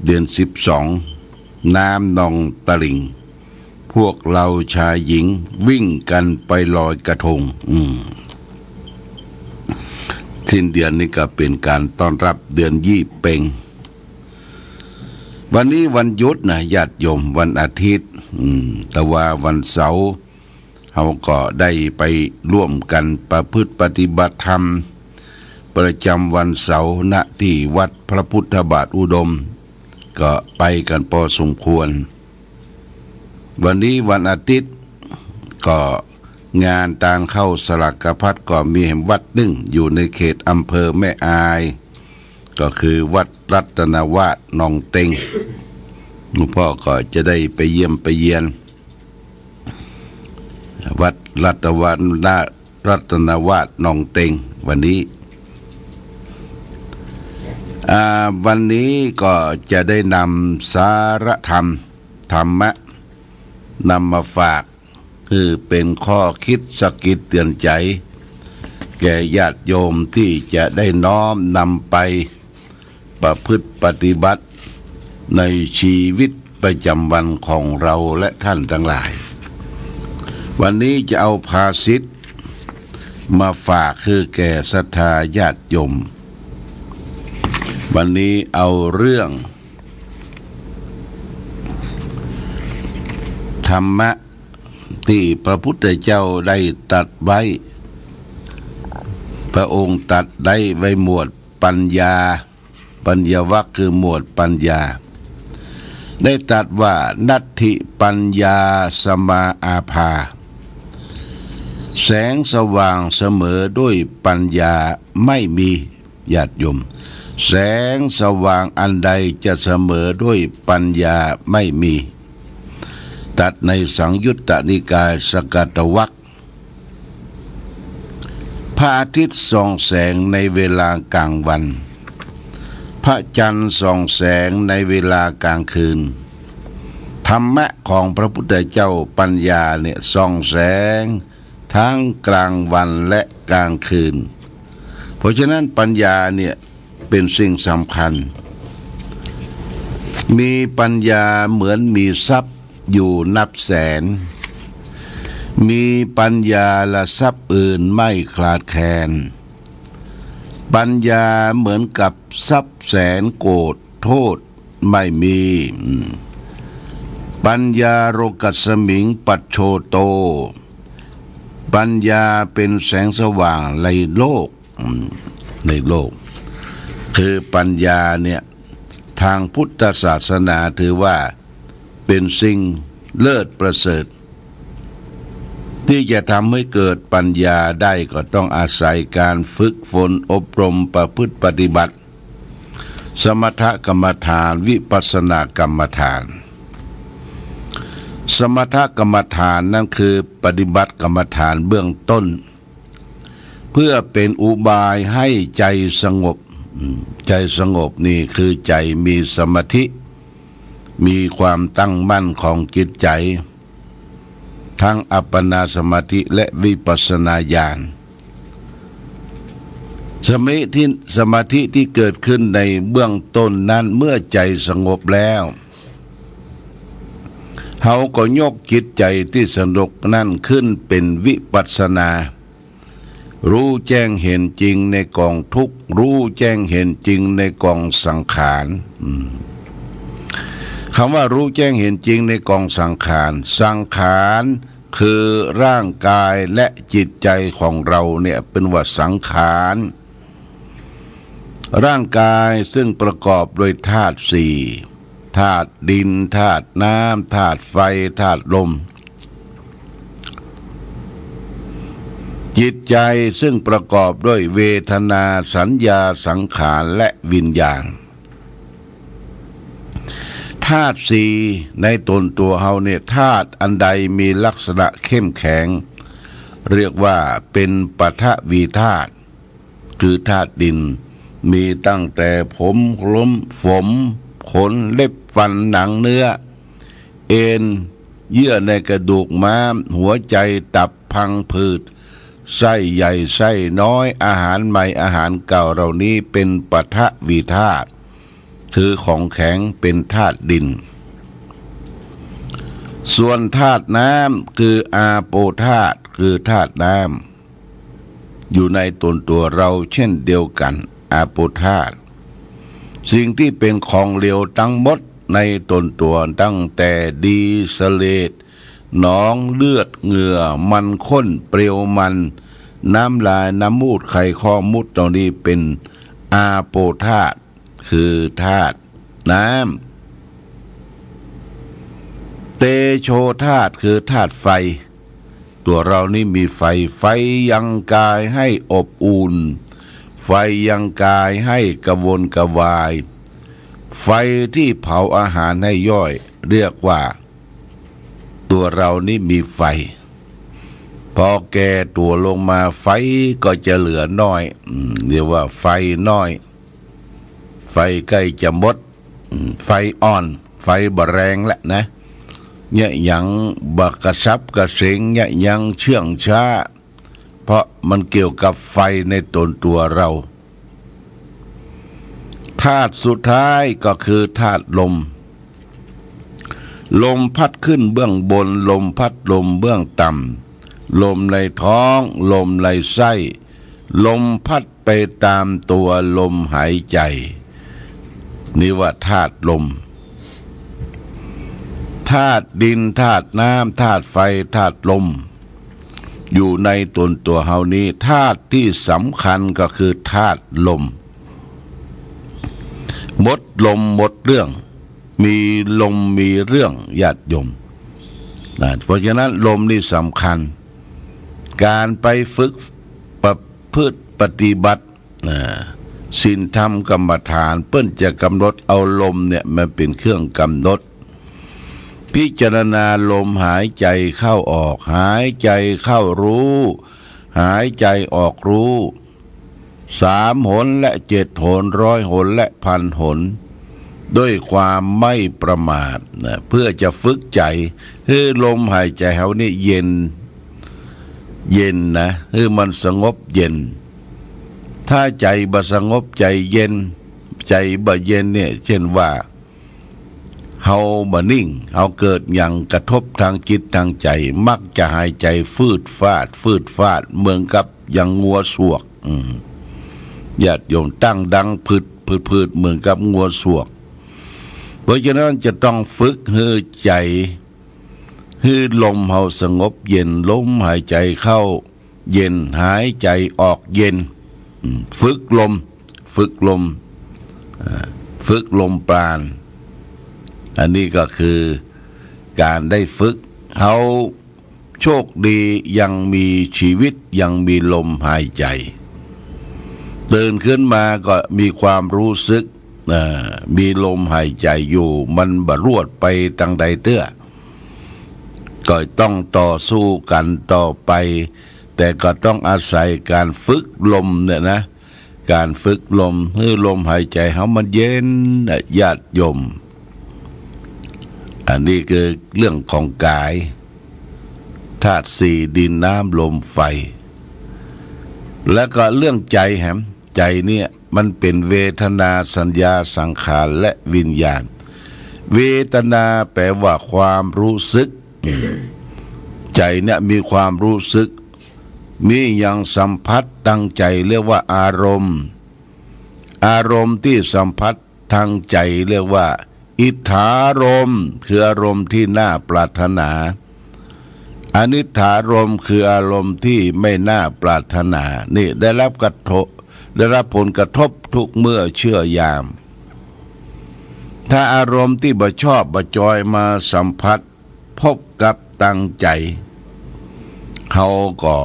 เดือน12น้ำนองตลิ่งพวกเราชายหญิงวิ่งกันไปลอยกระทงสิ้นเดือนนี้ก็เป็นการต้อนรับเดือนยี่เป่งวันนี้วันหยุดนะญาติโยมวันอาทิตย์แต่ว่าวันเสาร์เราก็ได้ไปร่วมกันประพฤติปฏิบัติธรรมประจำวันเสาร์ณที่วัดพระพุทธบาทอุดมก็ไปกันพอสมควรวันนี้วันอาทิตย์ก็งานทางเข้าสลักกพัดก็มีวัดหนึ่งอยู่ในเขตอำเภอแม่อายก็คือวัดรัตนวาสหนองเต็งหลวงพ่อก็จะได้ไปเยี่ยมไปเยียนวัดรัตนวาสหนองเต็งวันนี้ก็จะได้นำสาระธรรมะนำมาฝากคือเป็นข้อคิดสะกิดเตือนใจแก่ญาติโยมที่จะได้น้อมนำไปประพฤติปฏิบัติในชีวิตประจำวันของเราและท่านทั้งหลายวันนี้จะเอาภาษิตมาฝากคือแก่ศรัทธาญาติโยมวันนี้เอาเรื่องธรรมะที่พระพุทธเจ้าได้ตรัสไว้พระองค์ตรัสได้ไว้หมวดปัญญาวรรคคือหมวดปัญญาได้ตรัสว่านัตถิปัญญาสมาอาภาแสงสว่างเสมอด้วยปัญญาไม่มีญาติโยมแสงสว่างอันใดจะเสมอด้วยปัญญาไม่มีตัดในสังยุตตนิกายสกัตวรรคพระอาทิตย์ส่องแสงในเวลากลางวันพระจันทร์ส่องแสงในเวลากลางคืนธรรมะของพระพุทธเจ้าปัญญาเนี่ยส่องแสงทั้งกลางวันและกลางคืนเพราะฉะนั้นปัญญาเนี่ยเป็นสิ่งสำคัญมีปัญญาเหมือนมีทรัพย์อยู่นับแสนมีปัญญาและทรัพย์อื่นไม่คลาดแคลนปัญญาเหมือนกับทรัพย์แสนโกฏโทษไม่มีปัญญาโรกัสมิงปัจโชโตปัญญาเป็นแสงสว่างในโลกคือปัญญาเนี่ยทางพุทธศาสนาถือว่าเป็นสิ่งเลิศประเสริฐที่จะทำให้เกิดปัญญาได้ก็ต้องอาศัยการฝึกฝนอบรมประพฤติปฏิบัติสมถกรรมฐานวิปัสสนากรรมฐานสมถกรรมฐานนั่นคือปฏิบัติกรรมฐานเบื้องต้นเพื่อเป็นอุบายให้ใจสงบนี่คือใจมีสมาธิมีความตั้งมั่นของจิตใจทั้งอัปปนาสมาธิและวิปัสสนาญาณสมาธิที่เกิดขึ้นในเบื้องต้นนั้นเมื่อใจสงบแล้วเขาก็ยกจิตใจที่สงบนั่นขึ้นเป็นวิปัสสนารู้แจ้งเห็นจริงในกองทุกข์รู้แจ้งเห็นจริงในกองสังขารคำว่ารู้แจ้งเห็นจริงในกองสังขารคือร่างกายและจิตใจของเราเนี่ยเป็นว่าสังขารร่างกายซึ่งประกอบด้วยธาตุสี่ธาตุดินธาตุน้ำธาตุไฟธาตุลมจิตใจซึ่งประกอบด้วยเวทนาสัญญาสังขารและวิญญาณธาตุสี่ในตนตัวเฮาเนี่ยธาตุอันใดมีลักษณะเข้มแข็งเรียกว่าเป็นปฐวีธาตุคือธาตุดินมีตั้งแต่ผมขนเล็บฟันหนังเนื้อเอ็นเยื่อในกระดูกม้ามหัวใจตับพังผืดไส้ใหญ่ไส้น้อยอาหารใหม่อาหารเก่าเหล่านี้เป็นปฐวีธาตุ คือของแข็งเป็นธาตุดินส่วนธาตุน้ำคืออาโปธาตุคือธาตุน้ำอยู่ในตนตัวเราเช่นเดียวกันอาโปธาตุสิ่งที่เป็นของเหลวทั้งหมดในตนตัวตั้งแต่ดีเสเลดหนองเลือดเหงื่อมันข้นเปรี้ยวมันน้ำลายน้ำมูดไขข้อมุดตรงนี้เป็นอาโปธาตุคือธาตุน้ำเตโชธาตุคือธาตุไฟตัวเรานี่มีไฟไฟยังกายให้อบอุ่นไฟยังกายให้กระวนกระวายไฟที่เผาอาหารให้ย่อยเรียกว่าตัวเรานี่มีไฟพอแก่ตัวลงมาไฟก็จะเหลือน้อยเรียกว่าไฟน้อยไฟใกล้จะหมดไฟอ่อนไฟบ่แรงแล้วนะเนี่ยยังบักกระซับกระเสงเนี่ยยังเชื่องช้าเพราะมันเกี่ยวกับไฟในตนตัวเราธาตุสุดท้ายก็คือธาตุลมลมพัดขึ้นเบื้องบนลมพัดลมเบื้องต่ำลมในท้องลมในไส้ลมพัดไปตามตัวลมหายใจนี่ว่าธาตุลมธาตุดินธาตุน้ำธาตุไฟธาตุลมอยู่ในตนตัวเฮานี้ธาตุที่สำคัญก็คือธาตุลมหมดลมหมดเรื่องมีลมมีเรื่องญาติโยมเพราะฉะนั้นลมนี่สำคัญการไปฝึกประพฤติปฏิบัติศีลธรรมกรรมฐานเปิ้นจะกำหนดเอาลมเนี่ยมันเป็นเครื่องกำหนดพิจารณาลมหายใจเข้าออกหายใจเข้ารู้หายใจออกรู้3 หนและ7 หน100 หนและ1,000 หนด้วยความไม่ประมาทเพื่อจะฝึกใจให้ลมหายใจเฮานี่เย็นนะให้มันสงบเย็นถ้าใจบ่สงบใจเย็นใจบ่เย็นเนี่ยเช่นว่าเฮาบ่นิ่งเฮาเกิดอย่างกระทบทางจิตทางใจมักจะหายใจฟืดฟาดเหมือนกับอย่างงัวสวกญาติโยมตั้งดังพืดเหมือนกับงัวสวกเพราะฉะนั้นจะต้องฝึกให้ใจให้ลมเฮาสงบเย็นลมหายใจเข้าเย็นหายใจออกเย็นฝึกลมปราณอันนี้ก็คือการได้ฝึกเฮาโชคดียังมีชีวิตยังมีลมหายใจตื่นขึ้นมาก็มีความรู้สึกมีลมหายใจอยู่มันบ่รวดไปทางใดเตื้อก็ต้องต่อสู้กันต่อไปแต่ก็ต้องอาศัยการฝึกลมเนี่ยนะการฝึกลมให้ลมหายใจเฮามันเย็นญาติโยมอันนี้คือเรื่องของกายธาตุ4ดินน้ำลมไฟแล้วก็เรื่องใจแหมใจเนี่ยมันเป็นเวทนาสัญญาสังขารและวิญญาณเวทนาแปลว่าความรู้สึกใจเนี่ยมีความรู้สึกมีอย่างสัมผัสตั้งใจเรียกว่าอารมณ์ที่สัมผัสทางใจเรียกว่าอิทธารมณ์คืออารมณ์ที่น่าปรารถนาอนิถารมณ์คืออารมณ์ที่ไม่น่าปรารถนานี่ได้รับผลกระทบทุกเมื่อเชื่อยามถ้าอารมณ์ที่บ่ชอบบ่จอยมาสัมผัสพบกับตั้งใจเขาก็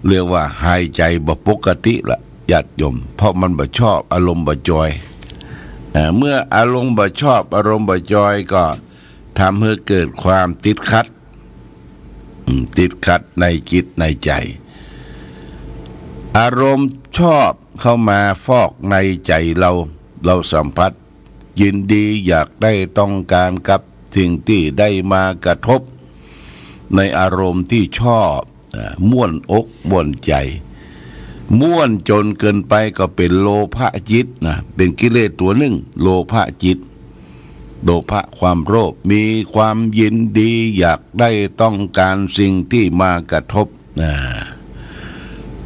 เรียกว่าหายใจบ่ปกติละญาติโยมเพราะมันบ่ชอบอารมณ์บ่จอยเมื่ออารมณ์บ่ชอบอารมณ์บ่จอยก็ทำให้เกิดความติดขัดในจิตในใจอารมณ์ชอบเข้ามาฟอกในใจเราสัมผัสยินดีอยากได้ต้องการกับสิ่งที่ได้มากระทบในอารมณ์ที่ชอบม่วนอกม่วนใจ ม่วนจนเกินไปก็เป็นโลภะจิตนะเป็นกิเลสตัวหนึ่งโลภะจิตโลภะความโลภมีความยินดีอยากได้ต้องการสิ่งที่มากระทบ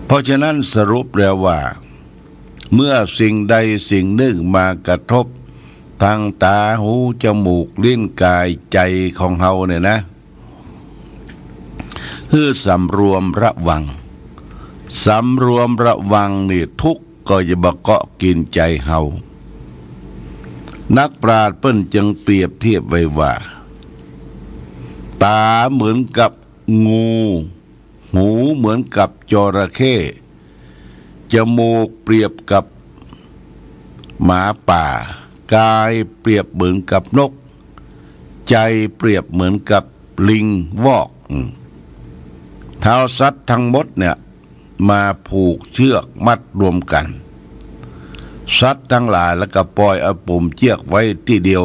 เพราะฉะนั้นสรุปแล้วว่าเมื่อสิ่งใดสิ่งหนึ่งมากระทบทางตาหูจมูกลิ้นกายใจของเฮาเนี่ยนะคือสำรวมระวังสำรวมระวังนี่ทุกข์ก็จะบะเกาะกินใจเฮานักปราชญ์เปิ้นจึงเปรียบเทียบไว้ว่าตาเหมือนกับงูหูเหมือนกับจระเข้จมูกเปรียบกับหมาป่ากายเปรียบเหมือนกับนกใจเปรียบเหมือนกับลิงวอกเท้าสัตว์ทั้งหมดเนี่ยมาผูกเชือกมัดรวมกันสัตว์ทั้งหลายแล้วก็ปล่อยเอาปุ่มเชือกไว้ที่เดียว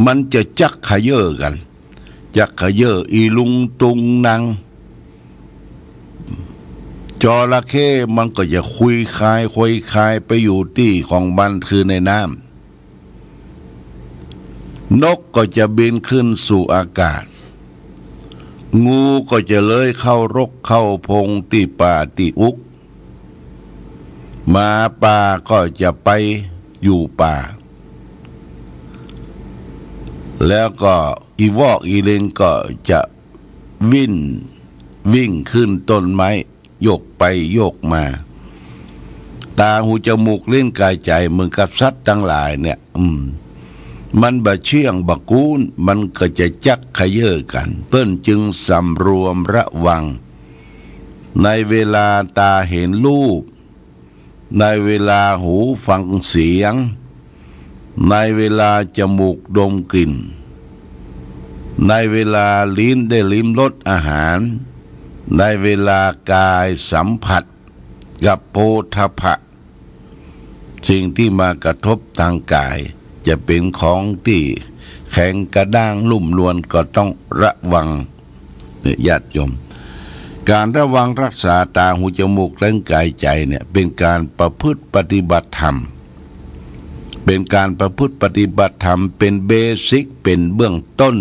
มันจะจักขยเยอกันจักขยเยออีลุงตุงนางจระเข้มันก็จะคุยคายไปอยู่ที่ของมันคือในน้ำนกก็จะบินขึ้นสู่อากาศงูก็จะเลื้อยเข้ารกเข้าพงที่ป่าที่อุกหมาป่าก็จะไปอยู่ป่าแล้วก็อีวอกอีเลงก็จะวิ่งขึ้นต้นไม้โยกไปโยกมาตาหูจมูกลิ้นกายใจเหมือนกับสัตว์ทั้งหลายเนี่ยมันบะเชี่ยงบะกูนมันก็จะจักขยเยอกันเปิ้นจึงสำรวมระวังในเวลาตาเห็นรูปในเวลาหูฟังเสียงในเวลาจมูกดมกลิ่นในเวลาลิ้นได้ลิ้มรสอาหารในเวลากายสัมผัสกับโผฏฐัพพะสิ่งที่มากระทบทางกายจะเป็นของที่แข็งกระด้างลุ่มนวลก็ต้องระวังญาติโยมการระวังรักษาตาหูจมูกลิ้นกายใจเนี่ยเป็นการประพฤติปฏิบัติธรรมเป็นการประพฤติปฏิบัติธรรมเป็นเบสิกเป็นเบื้องต้น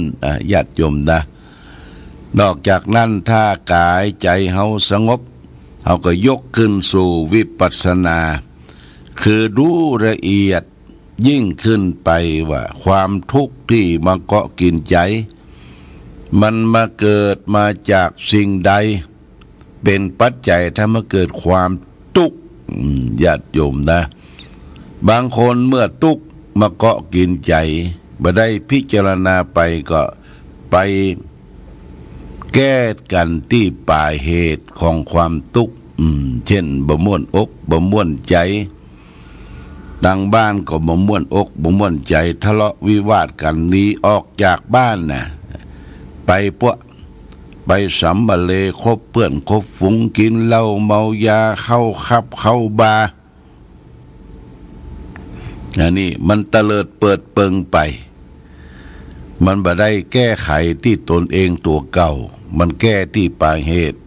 ญาติโยมนะนอกจากนั้นถ้ากายใจเฮาสงบเฮาก็ยกขึ้นสู่วิปัสสนาคือรู้ละเอียดยิ่งขึ้นไปว่าความทุกข์ที่มาเกาะกินใจมันมาเกิดมาจากสิ่งใดเป็นปัจจัยทำให้เกิดความทุกข์ญาติโยมนะบางคนเมื่อทุกข์มาเกาะกินใจบ่ได้พิจารณาไปก็ไปแก้กันที่ปลายเหตุของความทุกข์เช่นบ่ม่วนอกบ่ม่วนใจต่างบ้านก็บ่ม่วนอกบ่ม่วนใจทะเลาะวิวาทกันหนีออกจากบ้านน่ะไปไปสัมมาเลคบเพื่อนคบฝูงกินเหล้าเมายาเข้าคับเข้าบาร์อันนี้มันเตลิดเปิดเปิงไปมันบ่ได้แก้ไขที่ตนเองตัวเก่ามันแก้ที่ปลายเหตุ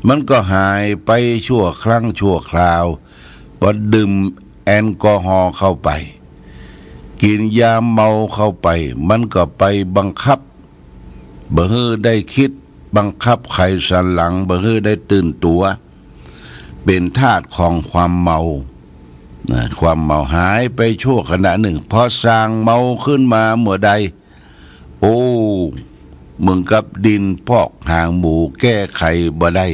มันก็หายไปชั่วครั้งชั่วคราวพอดื่มแอลกอฮอล์เข้าไปกินยาเมาเข้าไปมันก็ไปบังคับบ่ฮื้อได้คิดบังคับไขสันหลังบ่ฮื้อได้ตื่นตัวเป็นทาสของความเมาความเมาหายไปชั่วขณะหนึ่งพอสร้างเมาขึ้นมาเมื่อใดโอ้เหมือนกับดินพอกหางหมูแก้ไขบ่ได้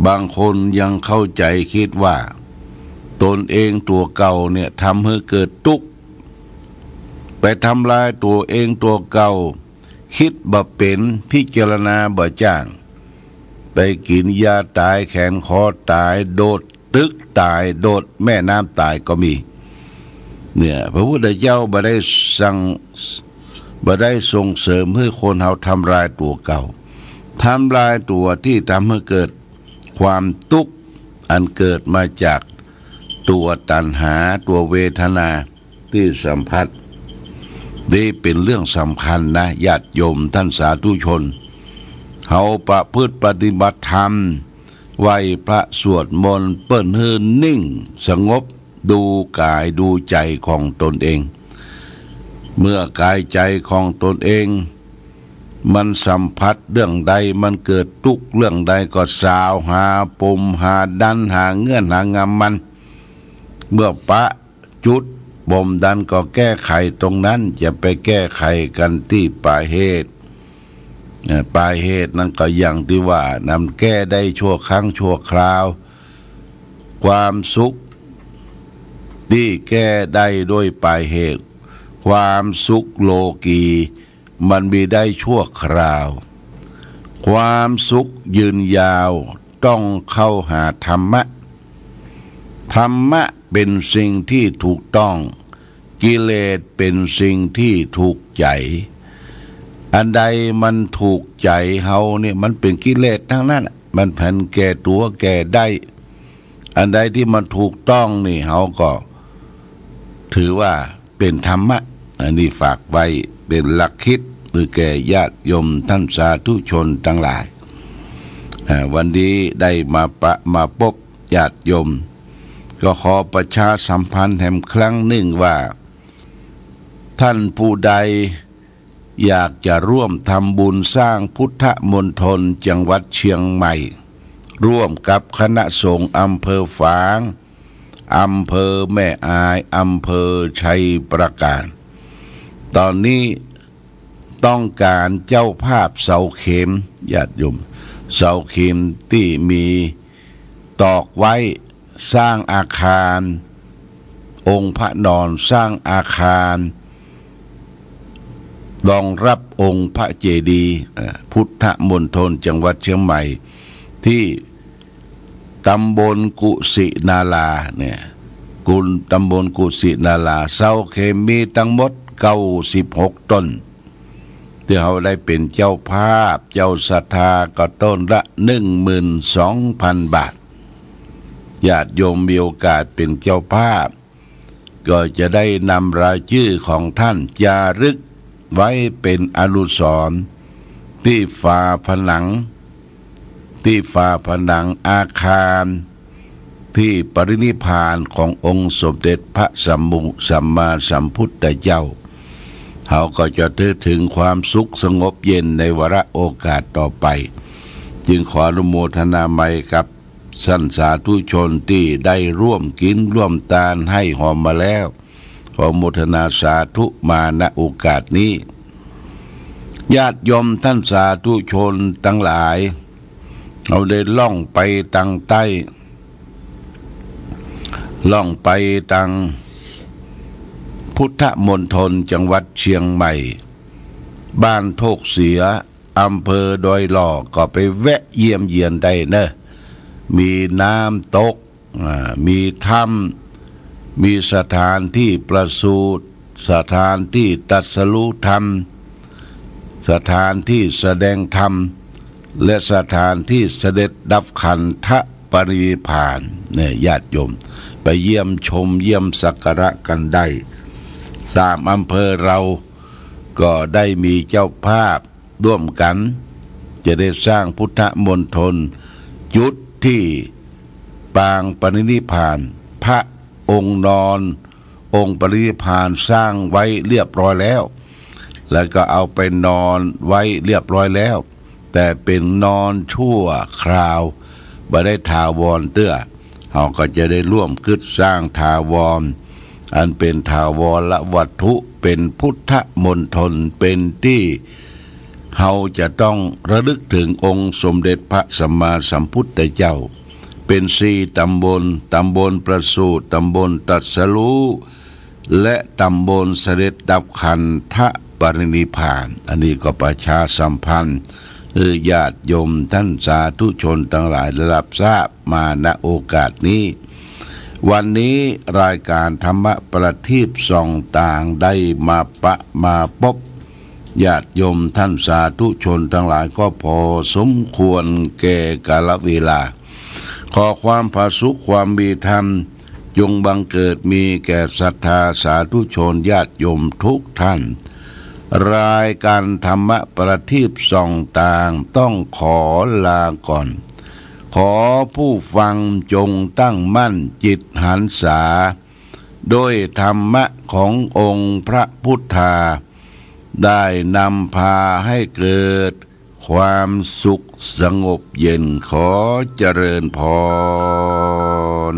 บางคนยังเข้าใจคิดว่าตนเองตัวเก่าเนี่ยทำให้เกิดทุกข์ไปทำลายตัวเองตัวเก่าคิดบ่เป็นพิจารณาบ่จ้างไปกินยาตายแขนคอตายโดดตึกตายโดดแม่น้ำตายก็มีเนี่ยพระพุทธเจ้าบ่ได้ส่งเสริมให้คนเฮาทำลายตัวเก่าทำลายตัวที่ทำให้เกิดความทุกข์อันเกิดมาจากตัวตัณหาตัวเวทนาที่สัมผัสนี่เป็นเรื่องสำคัญนะญาติโยมท่านสาธุชนเฮาประพฤติปฏิบัติธรรม ไหว้พระสวดมนต์เปิ้นฮืนนิ่งสงบดูกายดูใจของตนเองเมื่อกายใจของตนเองมันสัมผัสเรื่องใดมันเกิดทุกข์เรื่องใดก็สาวหาปมหาดันหาเงื่อนหางำมันเมื่อปะจุดบ่มดันก็แก้ไขตรงนั้นจะไปแก้ไขกันที่ปลายเหตุปลายเหตุนั้นก็อย่างที่ว่านำแก้ได้ชั่วครั้งชั่วคราวความสุขที่แก้ได้โดยปลายเหตุความสุขโลกีมันมีได้ชั่วคราวความสุขยืนยาวต้องเข้าหาธรรมะธรรมะเป็นสิ่งที่ถูกต้องกิเลสเป็นสิ่งที่ถูกใจอันใดมันถูกใจเฮาเนี่ยมันเป็นกิเลสทั้งนั้นมันแผ่นแก่ตัวแก่ได้อันใดที่มันถูกต้องนี่เฮาก็ถือว่าเป็นธรรมะอันนี้ฝากไว้เป็นหลักคิดหรือแก่ญาติโยมท่านสาธุชนทั้งหลายวันนี้ได้มาพบญาติโยมก็ขอประชาสัมพันธ์แห่งครั้งหนึ่งว่าท่านผู้ใดอยากจะร่วมทำบุญสร้างพุทธมณฑลจังหวัดเชียงใหม่ร่วมกับคณะสงฆ์อำเภอฝางอำเภอแม่อายอำเภอชัยประการตอนนี้ต้องการเจ้าภาพเสาเข็มญาติโยมเสาเข็มที่มีตอกไว้สร้างอาคารองค์พระนอนสร้างอาคารรองรับองค์พระเจดีย์พุทธมณฑลจังหวัดเชียงใหม่ที่ตำบลกุสินาราเนี่ยตำบลกุสินาราเสาเข็มมีทั้งหมด96ต้นที่เขาได้เป็นเจ้าภาพเจ้าศรัทธาก็ต้นละ 12,000 บาทญาติโยมมีโอกาสเป็นเจ้าภาพก็จะได้นำรายชื่อของท่านจารึกไว้เป็นอนุสรณ์ที่ฝาผนังอาคารที่ปรินิพพานขององค์สมเด็จพระสัมมาสัมพุทธเจ้าเขาก็จะถึงความสุขสงบเย็นในวาระโอกาสต่อไปจึงขออนุโมทนาไมกับท่านสาธุชนที่ได้ร่วมกินร่วมทานให้หอมมาแล้วขออนุโมทนาสาธุมาณโอกาสนี้ญาติโยมท่านสาธุชนทั้งหลายเราได้ล่องไปทางใต้ล่องไปทางพุทธมณฑลจังหวัดเชียงใหม่บ้านโทกเสียอำเภอดอยหล่อก็ไปแวะเยี่ยมเยียนได้เนอะมีน้ำตกมีถ้ำมีสถานที่ประสูติสถานที่ตรัสรู้ธรรมสถานที่แสดงธรรมและสถานที่เสด็จดับขันธปรินิพพานเนี่ยญาติโยมไปเยี่ยมชมเยี่ยมสักการะกันได้ตามอำเภอเราก็ได้มีเจ้าภาพร่วมกันจะได้สร้างพุทธมณฑลจุดที่ปางปรินิพพานพระองค์นอนองค์ปรินิพพานสร้างไว้เรียบร้อยแล้วแล้วก็เอาไปนอนไว้เรียบร้อยแล้วแต่เป็นนอนชั่วคราวบ่ได้ถาวรเตื้อเขาก็จะได้ร่วมคิดสร้างถาวรอันเป็นถาวรวัตถุเป็นพุทธมณฑลเป็นที่เราจะต้องระลึกถึงองค์สมเด็จพระสัมมาสัมพุทธเจ้าเป็น4ตำบลประสูติตำบลตรัสรู้และตำบลเสด็จดับขันธปรินิพพานอันนี้ก็ประชาสัมพันธ์ญาติโยมท่านสาธุชนทั้งหลายได้รับทราบมาณโอกาสนี้วันนี้รายการธรรมะประทีปส่องต่างได้มาพบญาติโยมท่านสาธุชนทั้งหลายก็พอสมควรแก่กาลเวลาขอความผาสุขความมีธรรมจงบังเกิดมีแก่ศรัทธาสาธุชนญาติโยมทุกท่านรายการธรรมะประทีปส่องต่างต้องขอลาก่อน ขอผู้ฟังจงตั้งมั่นจิตหันษาโดยธรรมะขององค์พระพุทธาได้นำพาให้เกิดความสุขสงบเย็นขอเจริญพร